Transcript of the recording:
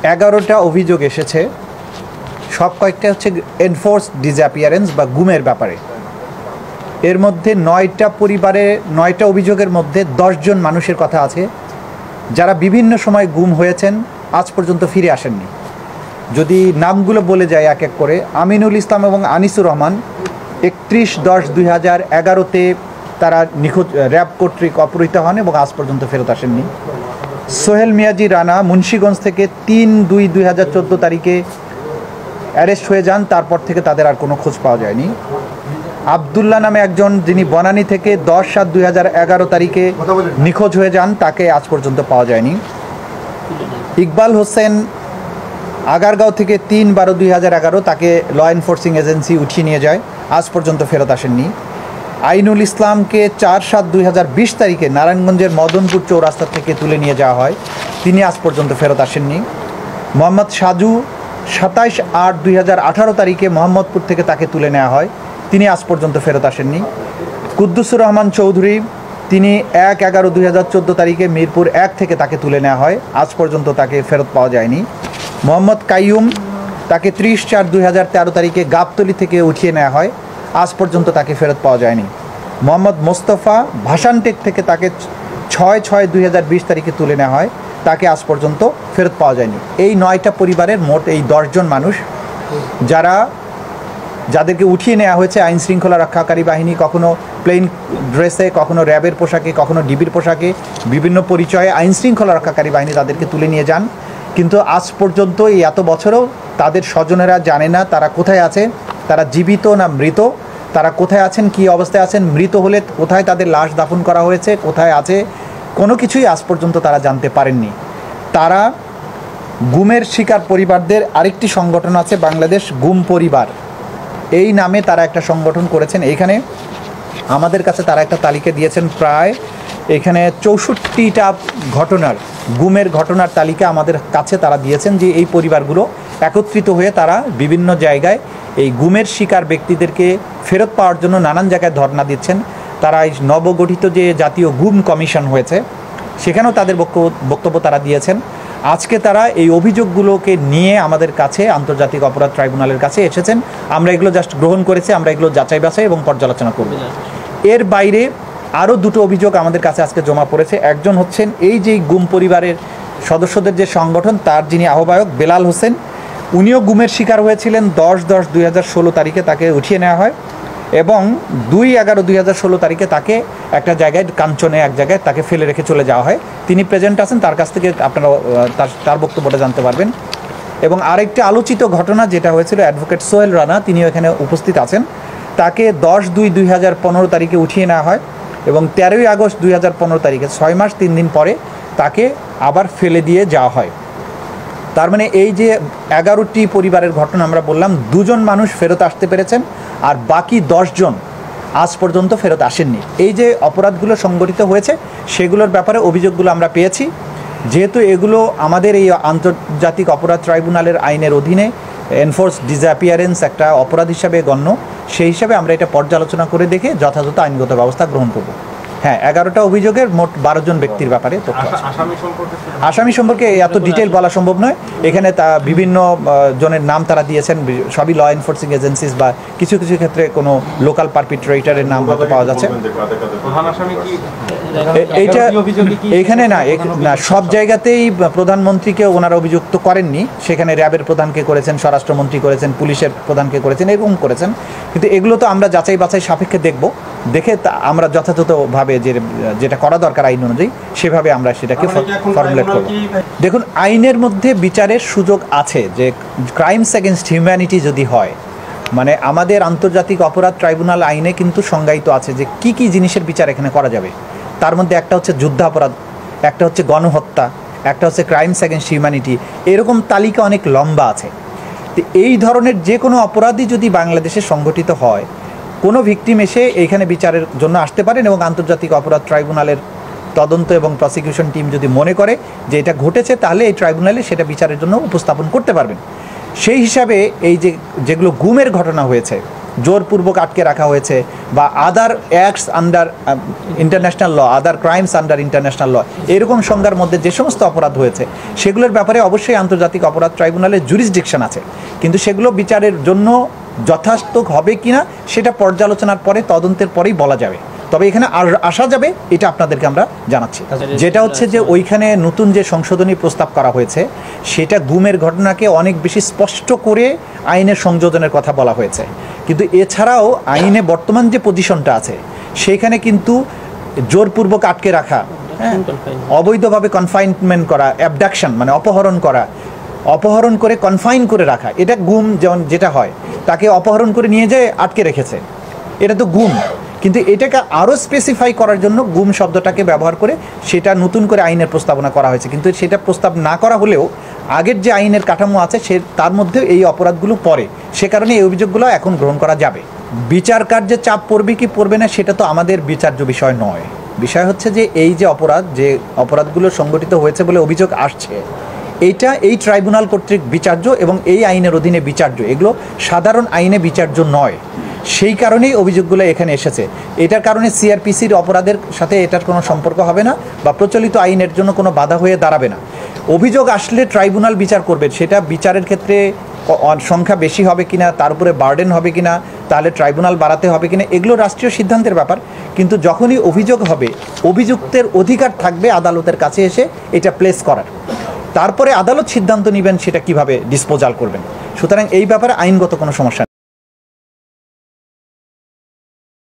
11টা অভিযোগ এসেছে, সব কয়েকটা হচ্ছে এনফোর্সড ডিসঅ্যাপিয়ারেন্স বা গুমের ব্যাপারে। এর মধ্যে 9টা পরিবারে 9টা অভিযোগের মধ্যে 10 জন মানুষের কথা আছে যারা বিভিন্ন সময় গুম হয়েছেন, আজ পর্যন্ত ফিরে আসেননি। যদি নামগুলো বলে যায় এক এক করে, আমিনুল ইসলাম এবং আনিসুর রহমান 31/10/2011-তে তারা নিখোঁজ, র্যাব কর্তৃক অপহৃত হন এবং আজ পর্যন্ত ফেরত আসেননি। সোহেল মিয়াজি রানা মুন্সিগঞ্জ থেকে 3/2/2014 তারিখে অ্যারেস্ট হয়ে যান, তারপর থেকে তাদের আর কোনো খোঁজ পাওয়া যায়নি। আবদুল্লাহ নামে একজন, যিনি বনানী থেকে 10/7/2011 তারিখে নিখোঁজ হয়ে যান, তাকে আজ পর্যন্ত পাওয়া যায়নি। ইকবাল হোসেন আগারগাঁও থেকে 3/12/2011, তাকে ল এনফোর্সিং এজেন্সি উঠিয়ে নিয়ে যায়, আজ পর্যন্ত ফেরত আসেননি। আইনুল ইসলামকে 4/7/2020 তারিখে নারায়ণগঞ্জের মদনপুর চৌরাস্তা থেকে তুলে নিয়ে যাওয়া হয়, তিনি আজ পর্যন্ত ফেরত আসেননি। মোহাম্মদ সাজু 27/8/2018 তারিখে মোহাম্মদপুর থেকে তাকে তুলে নেওয়া হয়, তিনি আজ পর্যন্ত ফেরত আসেননি। কুদ্দুসুর রহমান চৌধুরী, তিনি 1/11/2014 তারিখে মিরপুর 1 থেকে তাকে তুলে নেওয়া হয়, আজ পর্যন্ত তাকে ফেরত পাওয়া যায়নি। মোহাম্মদ কাইয়ুম, তাকে 30/4/2013 তারিখে গাবতলী থেকে উঠিয়ে নেওয়া হয়, আজ পর্যন্ত তাকে ফেরত পাওয়া যায়নি। মোহাম্মদ মোস্তফা ভাসানটেক থেকে তাকে 6/6/2020 তারিখে তুলে নেওয়া হয়, তাকে আজ পর্যন্ত ফেরত পাওয়া যায়নি। এই 9টা পরিবারের মোট এই 10 জন মানুষ যাদেরকে উঠিয়ে নেওয়া হয়েছে আইন শৃঙ্খলা রক্ষাকারী বাহিনী, কখনো প্লেন ড্রেসে, কখনো র্যাবের পোশাকে, কখনো ডিবির পোশাকে, বিভিন্ন পরিচয়ে আইন শৃঙ্খলা রক্ষাকারী বাহিনী তাদেরকে তুলে নিয়ে যান। কিন্তু আজ পর্যন্ত এই এত বছরেও তাদের স্বজনেরা জানে না তারা কোথায় আছে, তারা জীবিত না মৃত, তারা কোথায় আছেন, কী অবস্থায় আছেন, মৃত হলে কোথায় তাদের লাশ দাফন করা হয়েছে, কোথায় আছে, কোনো কিছুই আজ পর্যন্ত তারা জানতে পারেননি। তারা গুমের শিকার পরিবারদের আরেকটি সংগঠন আছে, বাংলাদেশ গুম পরিবার, এই নামে তারা একটা সংগঠন করেছেন। এইখানে আমাদের কাছে তারা একটা তালিকা দিয়েছেন, প্রায় এখানে 64টা ঘটনার, গুমের ঘটনার তালিকা আমাদের কাছে তারা দিয়েছেন, যে এই পরিবারগুলো একত্রিত হয়ে তারা বিভিন্ন জায়গায় এই গুমের শিকার ব্যক্তিদেরকে ফেরত পাওয়ার জন্য নানান জায়গায় ধর্ণা দিচ্ছেন। তারা এই নবগঠিত যে জাতীয় গুম কমিশন হয়েছে, সেখানেও তাদের বক্তব্য তারা দিয়েছেন। আজকে তারা এই অভিযোগগুলোকে নিয়ে আমাদের কাছে আন্তর্জাতিক অপরাধ ট্রাইব্যুনালের কাছে এসেছেন। আমরা এগুলো জাস্ট গ্রহণ করেছি, আমরা এগুলো যাচাই বাছাই এবং পর্যালোচনা করব। এর বাইরে আরও 2টো অভিযোগ আমাদের কাছে আজকে জমা পড়েছে। একজন হচ্ছেন এই যে গুম পরিবারের সদস্যদের যে সংগঠন, তার যিনি আহ্বায়ক বেলাল হোসেন, উনিও গুমের শিকার হয়েছিলেন 10/10/2016 তারিখে, তাকে উঠিয়ে নেওয়া হয় এবং 2/11/2016 তারিখে তাকে একটা জায়গায়, কাঞ্চনে এক জায়গায় তাকে ফেলে রেখে চলে যাওয়া হয়। তিনি প্রেজেন্ট আছেন, তার কাছ থেকে আপনারা তার বক্তব্যটা জানতে পারবেন। এবং আরেকটা আলোচিত ঘটনা যেটা হয়েছিল, অ্যাডভোকেট সোহেল রানা, তিনিও এখানে উপস্থিত আছেন, তাকে 10/2/2015 তারিখে উঠিয়ে নেওয়া হয় এবং 13ই আগস্ট 2015 তারিখে, 6 মাস 3 দিন পরে তাকে আবার ফেলে দিয়ে যাওয়া হয়। তার মানে এই যে 11টি পরিবারের ঘটনা আমরা বললাম, 2 জন মানুষ ফেরত আসতে পেরেছেন আর বাকি 10 জন আজ পর্যন্ত ফেরত আসেননি। এই যে অপরাধগুলো সংগঠিত হয়েছে সেগুলোর ব্যাপারে অভিযোগগুলো আমরা পেয়েছি। যেহেতু এগুলো আমাদের এই আন্তর্জাতিক অপরাধ ট্রাইব্যুনালের আইনের অধীনে এনফোর্সড ডিসঅ্যাপিয়ারেন্স একটা অপরাধ হিসাবে গণ্য, সেই হিসাবে আমরা এটা পর্যালোচনা করে দেখে যথাযথ আইনগত ব্যবস্থা গ্রহণ করব। হ্যাঁ, 11টা অভিযোগের মোট 12 জন ব্যক্তির ব্যাপারে তথ্য আছে। আসামি সম্পর্কে এত ডিটেল বলা সম্ভব নয়, এখানে তা বিভিন্ন জনের নাম তারা দিয়েছেন, সবই ল এনফোর্সিং এজেন্সিস বা কিছু কিছু ক্ষেত্রে কোনো লোকাল পারপিট্রেটরের নাম হয়তো পাওয়া যাচ্ছে। এইটা এইখানে না, সব জায়গাতেই প্রধানমন্ত্রীকে ওনারা অভিযুক্ত করেননি, সেখানে র্যাবের প্রধানকে করেছেন, স্বরাষ্ট্রমন্ত্রী করেছেন, পুলিশের প্রধানকে করেছেন, এরকম করেছেন। কিন্তু এগুলো তো আমরা যাচাই বাছাই সাপেক্ষে দেখব, দেখে আমরা যথাযথভাবে যেটা করা দরকার আইন অনুযায়ী সেভাবে আমরা সেটাকে ফর্মুলেট করব। দেখুন, আইনের মধ্যে বিচারের সুযোগ আছে, যে ক্রাইমস এগেনস্ট হিউম্যানিটি যদি হয়, মানে আমাদের আন্তর্জাতিক অপরাধ ট্রাইব্যুনাল আইনে কিন্তু সংজ্ঞায়িত আছে যে কি কি জিনিসের বিচার এখানে করা যাবে। তার মধ্যে একটা হচ্ছে যুদ্ধাপরাধ, একটা হচ্ছে গণহত্যা, একটা হচ্ছে ক্রাইমস এগেনস্ট হিউম্যানিটি, এরকম তালিকা অনেক লম্বা আছে। তো এই ধরনের যে কোনো অপরাধই যদি বাংলাদেশে সংগঠিত হয়, কোনো ভিকটিম এসে এইখানে বিচারের জন্য আসতে পারেন এবং আন্তর্জাতিক অপরাধ ট্রাইব্যুনালের তদন্ত এবং প্রসিকিউশন টিম যদি মনে করে যে এটা ঘটেছে, তাহলে এই ট্রাইব্যুনালে সেটা বিচারের জন্য উপস্থাপন করতে পারবেন। সেই হিসাবে এই যেগুলো গুমের ঘটনা হয়েছে, জোরপূর্বক আটকে রাখা হয়েছে, বা আদার অ্যাক্টস আন্ডার ইন্টারন্যাশনাল ল, আদার ক্রাইমস আন্ডার ইন্টারন্যাশনাল ল, এরকম সংজ্ঞার মধ্যে যে সমস্ত অপরাধ হয়েছে সেগুলোর ব্যাপারে অবশ্যই আন্তর্জাতিক অপরাধ ট্রাইব্যুনালের জুরিসডিকশন আছে, কিন্তু সেগুলো বিচারের জন্য যথার্থ হবে কিনা সেটা পর্যালোচনার পরে, তদন্তের পরেই বলা যাবে। তবে এখানে আসা যাবে, এটা আপনাদেরকে আমরা জানাচ্ছি। যেটা হচ্ছে যে ওইখানে নতুন যে সংশোধনী প্রস্তাব করা হয়েছে সেটা গুমের ঘটনাকে অনেক বেশি স্পষ্ট করে আইনের সংযোজনের কথা বলা হয়েছে, কিন্তু এছাড়াও আইনে বর্তমান যে পজিশনটা আছে সেইখানে কিন্তু জোরপূর্বক আটকে রাখা, অবৈধভাবে কনফাইনমেন্ট করা, অ্যাবডাকশন মানে অপহরণ করে কনফাইন করে রাখা, এটা গুম যেমন যেটা হয়, তাকে অপহরণ করে নিয়ে যেয়ে আটকে রেখেছে, এটা তো গুম। কিন্তু এটাকে আরও স্পেসিফাই করার জন্য গুম শব্দটাকে ব্যবহার করে সেটা নতুন করে আইনের প্রস্তাবনা করা হয়েছে, কিন্তু সেটা প্রস্তাব না করা হলেও আগের যে আইনের কাঠামো আছে তার মধ্যেও এই অপরাধগুলো পড়ে, সে কারণে এই অভিযোগগুলো এখন গ্রহণ করা যাবে। বিচার কার্যে চাপ পড়বে কি পড়বে না সেটা তো আমাদের বিচার্য বিষয় নয়। বিষয় হচ্ছে যে এই যে অপরাধগুলো সংগঠিত হয়েছে বলে অভিযোগ আসছে, এইটা এই ট্রাইব্যুনাল কর্তৃক বিচার্য এবং এই আইনের অধীনে বিচার্য, এগুলো সাধারণ আইনে বিচার্য নয়। সেই কারণেই অভিযোগগুলো এখানে এসেছে। এটার কারণে সিআরপিসির অপরাধের সাথে এটার কোনো সম্পর্ক হবে না বা প্রচলিত আইনের জন্য কোনো বাধা হয়ে দাঁড়াবে না। অভিযোগ আসলে ট্রাইব্যুনাল বিচার করবে, সেটা বিচারের ক্ষেত্রে সংখ্যা বেশি হবে কিনা, তার উপরে বার্ডেন হবে কিনা, তাহলে ট্রাইব্যুনাল বাড়াতে হবে কিনা, এগুলো রাষ্ট্রীয় সিদ্ধান্তের ব্যাপার। কিন্তু যখনই অভিযোগ হবে, অভিযুক্তের অধিকার থাকবে আদালতের কাছে এসে এটা প্লেস করার, তারপরে আদালত সিদ্ধান্ত নেবেন সেটা কিভাবে ডিসপোজাল করবেন। সুতরাং এই ব্যাপারে আইনগত কোনো সমস্যা নেই।